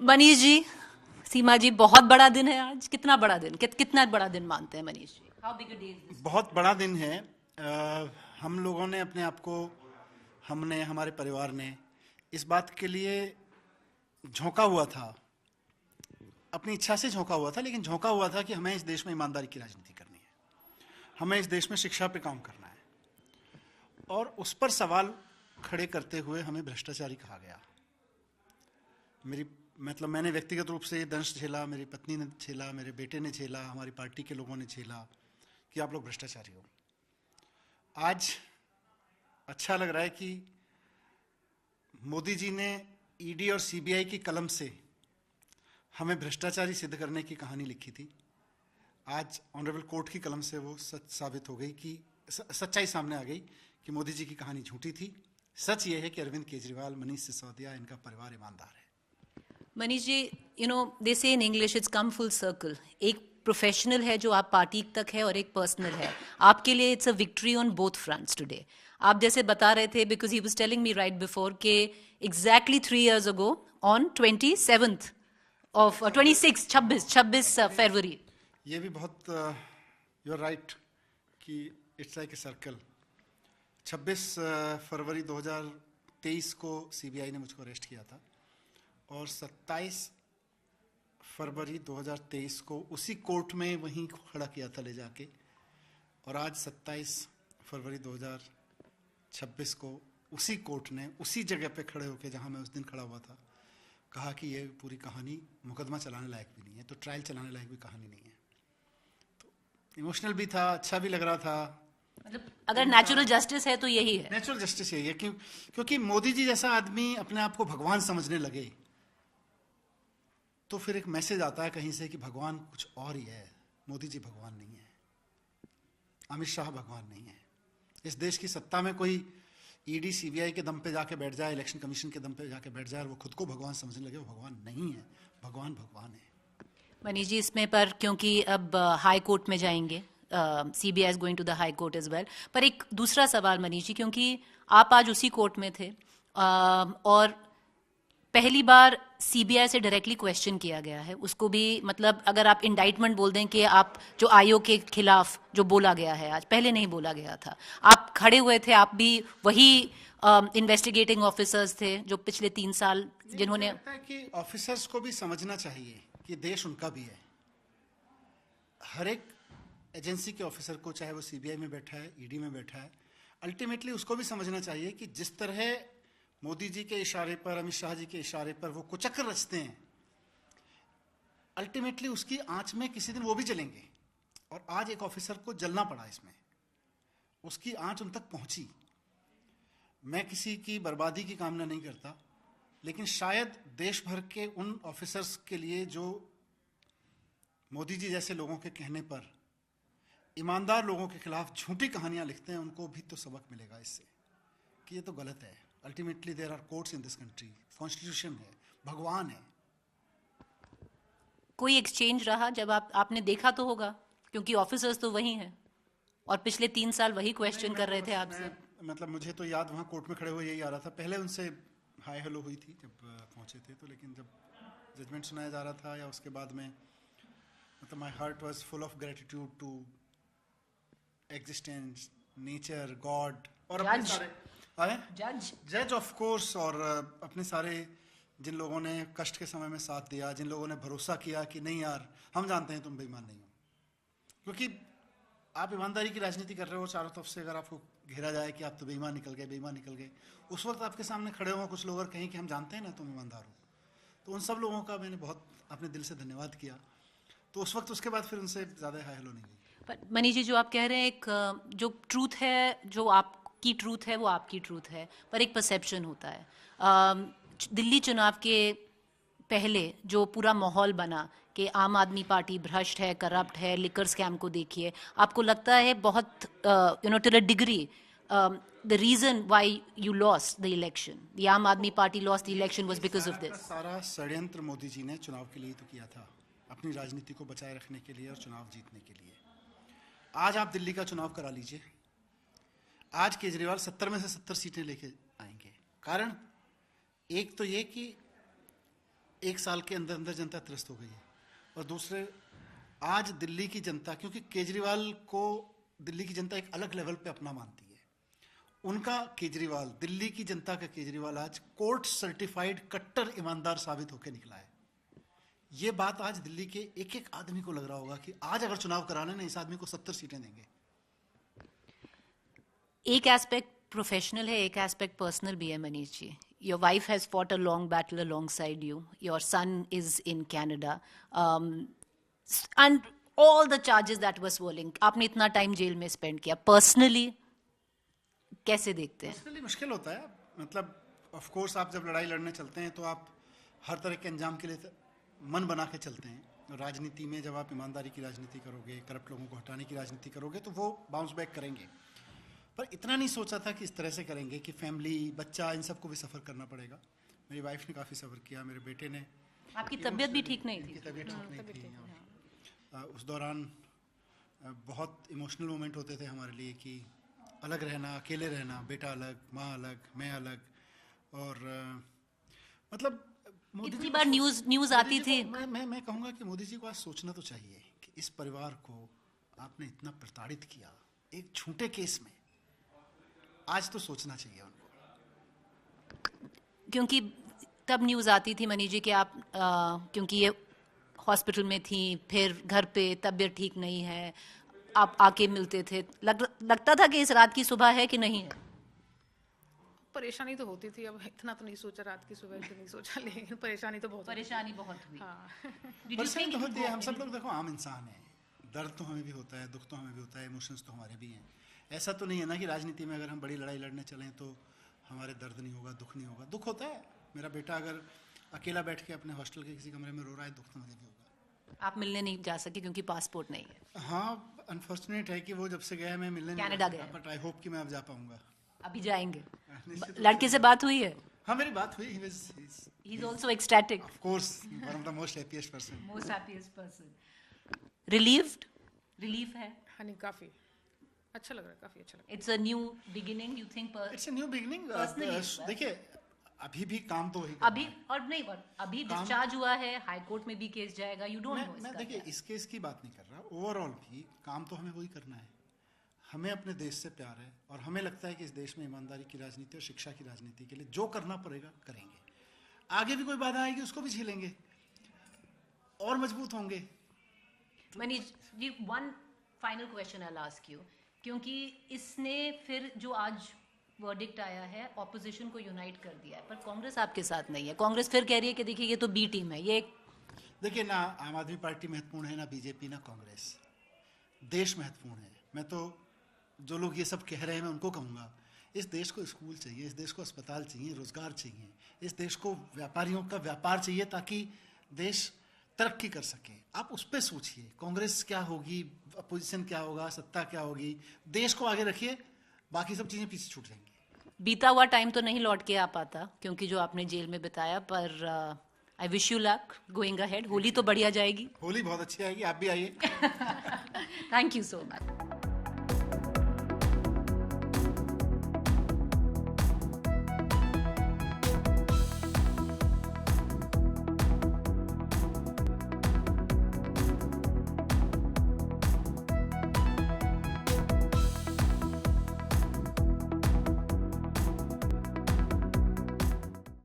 मनीष जी, सीमा जी, बहुत बड़ा दिन है आज। कितना बड़ा दिन, कितना बड़ा दिन मानते हैं Manish ji? How big a day is this? बहुत बड़ा दिन है। हम लोगों ने अपने आप को, हमने, हमारे परिवार ने इस बात के लिए झोंका हुआ था, अपनी इच्छा से झोंका हुआ था, लेकिन झोंका हुआ था कि हमें इस देश में ईमानदारी की राजनीति करनी है, हमें इस देश में शिक्षा पे काम करना है। और उस पर सवाल खड़े करते हुए हमें भ्रष्टाचारी कहा गया। मैंने व्यक्तिगत रूप से ये दंश झेला, मेरी पत्नी ने झेला, मेरे बेटे ने झेला, हमारी पार्टी के लोगों ने झेला कि आप लोग भ्रष्टाचारी हो। आज अच्छा लग रहा है कि मोदी जी ने ईडी और सीबीआई की कलम से हमें भ्रष्टाचारी सिद्ध करने की कहानी लिखी थी। आज ऑनरेबल कोर्ट की कलम से वो सच साबित हो गई कि सच्चाई सामने आ गई कि मोदी जी की कहानी झूठी थी। सच ये है कि अरविंद केजरीवाल, मनीष सिसोदिया, इनका परिवार ईमानदार है। मनीष जी, दे से in English it's come full circle. एक प्रोफेशनल है जो आप पार्टी तक है, और एक पर्सनल है। आपके लिए it's a victory on both fronts today. आप जैसे बता रहे थे, because he was telling me right before के exactly 3 years ago on 27th of 26 फरवरी। ये भी बहुत यू आर राइट कि इट्स लाइक ए सर्कल। 26 फरवरी 2023 को सीबीआई ने मुझको अरेस्ट किया था, और 27 फरवरी 2023 को उसी कोर्ट में वहीं खड़ा किया था ले जाके, और आज 27 फरवरी 2026 को उसी कोर्ट ने उसी जगह पे खड़े होकर, जहां मैं उस दिन खड़ा हुआ था, कहा कि ये पूरी कहानी मुकदमा चलाने लायक भी नहीं है, तो ट्रायल चलाने लायक भी कहानी नहीं है। तो इमोशनल भी था, अच्छा भी लग रहा था। मतलब अगर नेचुरल जस्टिस है तो यही है। नेचुरल जस्टिस यही है, क्योंकि मोदी जी जैसा आदमी अपने आप को भगवान समझने लगे तो फिर एक मैसेज आता है कहीं से कि भगवान कुछ और ही है। मोदी जी भगवान नहीं है, अमित शाह भगवान नहीं है। इस देश की सत्ता में कोई ईडी सीबीआई के दम पे जाके बैठ जाए, इलेक्शन कमीशन के दम पे जाके बैठ जाए और वो खुद को भगवान समझने लगे, वो भगवान नहीं है। भगवान भगवान है। मनीष जी, इसमें पर क्योंकि अब हाई कोर्ट में जाएंगे, CBI is going to the high court as well, पर एक दूसरा सवाल मनीष जी, क्योंकि आप आज उसी कोर्ट में थे, और पहली बार सीबीआई से डायरेक्टली क्वेश्चन किया गया है उसको भी। मतलब अगर आप इंडाइटमेंट बोल दें कि आप जो आयोग के खिलाफ जो बोला गया है आज, पहले नहीं बोला गया था। आप खड़े हुए थे, आप भी वही इन्वेस्टिगेटिंग ऑफिसर्स थे जो पिछले 3 साल जिन्होंने। लगता है कि ऑफिसर्स को भी समझना चाहिए कि देश उनका भी है। हर एक एजेंसी के ऑफिसर को, चाहे वो सीबीआई में बैठा है, ईडी में बैठा है, अल्टीमेटली उसको भी समझना चाहिए कि जिस तरह मोदी जी के इशारे पर, अमित शाह जी के इशारे पर वो कुचक्र रचते हैं, अल्टीमेटली उसकी आंच में किसी दिन वो भी जलेंगे। और आज एक ऑफिसर को जलना पड़ा इसमें, उसकी आंच उन तक पहुंची। मैं किसी की बर्बादी की कामना नहीं करता, लेकिन शायद देश भर के उन ऑफिसर्स के लिए जो मोदी जी जैसे लोगों के कहने पर ईमानदार लोगों के खिलाफ झूठी कहानियां लिखते हैं, उनको भी तो सबक मिलेगा इससे कि ये तो गलत है। Ultimately there are courts in this country, constitution है, भगवान है। कोई एक्सचेंज रहा जब आपने देखा तो होगा, क्योंकि ऑफिसर्स तो वही हैं और पिछले 3 साल वही क्वेश्चन कर रहे थे आपसे। मतलब मुझे तो याद, वहाँ कोर्ट में खड़े हुए यही आ रहा था। पहले उनसे हाय हेलो हुई थी जब पहुँचे थे, तो लेकिन जब जजमेंट सुनाया जा रहा था या उसके बाद में, मतलब my heart was full of gratitude to existence, nature, God, और अपने सारे जज ऑफ कोर्स, और अपने सारे जिन लोगों ने कष्ट के समय में साथ दिया, जिन लोगों ने भरोसा किया कि नहीं यार, हम जानते हैं तुम बेईमान नहीं हो। क्योंकि आप ईमानदारी की राजनीति कर रहे हो, चारों तरफ से अगर आपको घेरा जाए कि आप तो बेईमान निकल गए, बेईमान निकल गए, उस वक्त आपके सामने खड़े हों कुछ लोग और कहें कि हम जानते हैं ना तुम ईमानदार हो, तो उन सब लोगों का मैंने बहुत अपने दिल से धन्यवाद किया। तो उस वक्त, उसके बाद फिर उनसे ज़्यादा हाय हेलो नहीं हुई। पर मनीष जी, जो आप कह रहे हैं, एक जो ट्रूथ है, जो आपकी ट्रूथ है वो आपकी ट्रूथ है, पर एक परसेप्शन होता है। दिल्ली चुनाव के पहले जो पूरा माहौल बना कि आम आदमी पार्टी भ्रष्ट है, करप्ट है, लिकर स्कैम को देखिए, आपको लगता है बहुत till a degree the reason why you lost the election, the Aam Aadmi Party lost the election was because of this? सारा षड्यंत्र मोदी जी ने चुनाव के लिए तो किया था, अपनी राजनीति को बचाए रखने के लिए और चुनाव जीतने के लिए। आज आप दिल्ली का चुनाव करा लीजिए, आज केजरीवाल 70 में से 70 सीटें लेके आएंगे। कारण एक तो ये कि एक साल के अंदर अंदर जनता त्रस्त हो गई है। और दूसरे, आज दिल्ली की जनता, क्योंकि केजरीवाल को दिल्ली की जनता एक अलग लेवल पे अपना मानती है, उनका केजरीवाल, दिल्ली की जनता का केजरीवाल आज कोर्ट सर्टिफाइड कट्टर ईमानदार साबित होकर निकला है। ये बात आज दिल्ली के एक एक आदमी को लग रहा होगा कि आज अगर चुनाव कराने ना, इस आदमी को 70 सीटें देंगे। एक एस्पेक्ट प्रोफेशनल है, एक एस्पेक्ट पर्सनल भी है Manish ji. Your wife has fought a long battle alongside you, your son is in Canada, and all the charges that were swirling, आपने इतना टाइम जेल में स्पेंड किया, पर्सनली कैसे देखते हैं? पर्सनली मुश्किल होता है, मतलब ऑफ कोर्स आप जब लड़ाई लड़ने चलते हैं तो आप हर तरह के अंजाम के लिए मन बना के चलते हैं। राजनीति में जब आप ईमानदारी की राजनीति करोगे, करप्ट लोगों को हटाने की राजनीति करोगे, तो वो बाउंस बैक करेंगे। पर इतना नहीं सोचा था कि इस तरह से करेंगे कि फैमिली, बच्चा, इन सबको भी सफ़र करना पड़ेगा। मेरी वाइफ ने काफ़ी सफ़र किया, मेरे बेटे ने। आपकी तबीयत भी ठीक नहीं थी? तबीयत ठीक नहीं थी, और उस दौरान बहुत इमोशनल मोमेंट होते थे हमारे लिए कि अलग रहना, अकेले रहना, बेटा अलग, माँ अलग, मैं अलग। और मतलब मोदी जी बार न्यूज आती थी। मैं कहूँगा कि मोदी जी को आज सोचना तो चाहिए कि इस परिवार को आपने इतना प्रताड़ित किया एक झूठे केस में, आज तो सोचना चाहिए उनको। क्योंकि तब न्यूज आती थी मनीष जी कि आप क्योंकि ये हॉस्पिटल में थी, फिर घर पे तबीयत ठीक नहीं है, आप आके मिलते थे, लगता था कि इस रात की सुबह है कि नहीं है। परेशानी तो होती थी, अब इतना तो नहीं सोचा, रात की सुबह तो नहीं सोचा, लेकिन परेशानी तो बहुत हुई। हाँ। परेशानी तो होती है, हम सब लोग देखो आम इंसान हैं, दर्द तो हमें भी होता है, दुख तो हमें भी होता है, इमोशंस तो हमारे भी हैं। ऐसा तो नहीं है ना कि राजनीति में अगर हम बड़ी लड़ाई लड़ने चलें तो हमारे दर्द नहीं होगा, दुख नहीं होगा। दुख होता है, मेरा बेटा अगर अकेला बैठ के अपने हॉस्टल के किसी कमरे में रो रहा है, दुख तो मुझे भी होगा। आप मिलने नहीं जा सके क्योंकि पासपोर्ट नहीं है? हाँ, अनफॉर्चुनेट है कि वो जब से गया है मैं मिलने कनाडा गया, बट आई होप कि मैं अब जा पाऊंगा। अभी जाएंगे? लड़के से बात हुई है? हाँ, मेरी बात हुई। he is also ecstatic, of course, one of the most happiest person. relief है? हाँ, नहीं, काफी अच्छा लग रहा है, काफी अच्छा लग रहा है। It's a new beginning, you think? It's a new beginning. देखिए, अभी भी काम तो वही अभी डिस्चार्ज हुआ है, हाई कोर्ट में भी केस जाएगा, यू डोंट नो। मैं देखिए इस केस की बात नहीं कर रहा, ओवरऑल भी काम तो हमें वही करना है। हमें अपने देश से प्यार है और हमें लगता है कि इस देश में ईमानदारी की राजनीति और शिक्षा की राजनीति के लिए जो करना पड़ेगा करेंगे। आगे भी कोई बाधा आएगी उसको भी झेलेंगे और मजबूत होंगे। Manish ji, one final question I will ask you, क्योंकि इसने फिर जो आज वर्डिक्ट आया है, ऑपोजिशन को यूनाइट कर दिया है, पर कांग्रेस आपके साथ नहीं है। कांग्रेस फिर कह रही है कि देखिए ये तो बी टीम है। ये देखिए ना, आम आदमी पार्टी महत्वपूर्ण है, ना बीजेपी, ना कांग्रेस। देश महत्वपूर्ण है। मैं तो जो लोग ये सब कह रहे हैं मैं उनको कहूँगा, इस देश को स्कूल चाहिए, इस देश को अस्पताल चाहिए, रोजगार चाहिए, इस देश को व्यापारियों का व्यापार चाहिए ताकि देश तरक्की कर सके। आप उस पर सोचिए, कांग्रेस क्या होगी, अपोजिशन क्या होगा, सत्ता क्या होगी, देश को आगे रखिए, बाकी सब चीज़ें पीछे छूट जाएंगी। बीता हुआ टाइम तो नहीं लौट के आ पाता क्योंकि जो आपने जेल में बिताया, पर I wish you luck going ahead. Holi तो बढ़िया जाएगी। होली बहुत अच्छी आएगी, आप भी आइए। Thank you so much.